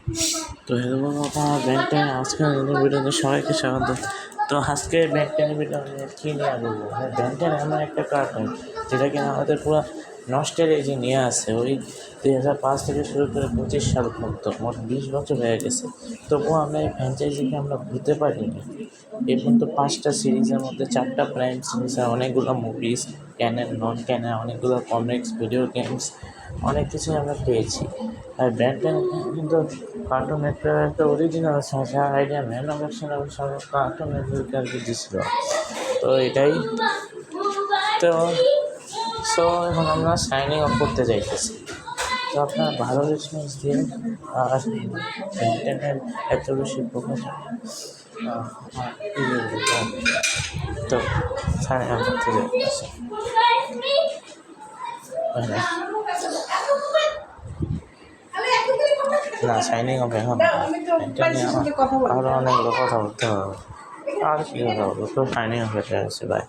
তো হ্যালো আমার ব্যাংকটাই আজকের নতুন ভিডিওতে সবাইকে স্বাগত। তো আজকে ব্যাংকটাইনের ভিডিও আমি কী নিয়ে বলবো, ব্যাংকটাইন এমন একটা কার্টুন যেটা কিনা আমাদের পুরো নষ্টের এই যে নিয়ে আসে ওই 2005 থেকে শুরু করে 25 সাল পর্যন্ত মোট 20 বছর হয়ে গেছে। তবুও আমরা এই ফ্র্যাঞ্চাইজিকে আমরা ভুলতে পারিনি। এই পর্যন্ত 5টা সিরিজের মধ্যে 4টা প্রাইম সিরিজ আর অনেকগুলো মুভিজ, ক্যানেন নন ক্যানেন, অনেকগুলো কমিক্স, ভিডিও গেমস, অনেক কিছুই আমরা পেয়েছি। আর ব্যান্ডেন কিন্তু কার্টুন নেটওয়ার্কের একটা অরিজিনাল যার আইডিয়া ম্যান অফ অ্যাকশন এবং সব কার্টুন নেটওয়ার্কে আর কি দিছিল। তো এটাই তো এখন আমরা সাইনিং অফ করতে যাইতেছি। তো আপনার ভালো রেসপন্স দিয়ে আর ব্যান্ডেনের এত বেশি প্রকাশ তো সাইনিং অফ করতে যাইতেছি। না, সাইনিং অফ এখন এটা নিয়ে আরও অনেকগুলো কথা বলতে হবে। আর কি কথা বলবো, তো সাইনিং অফ হয়ে আছে, বাই।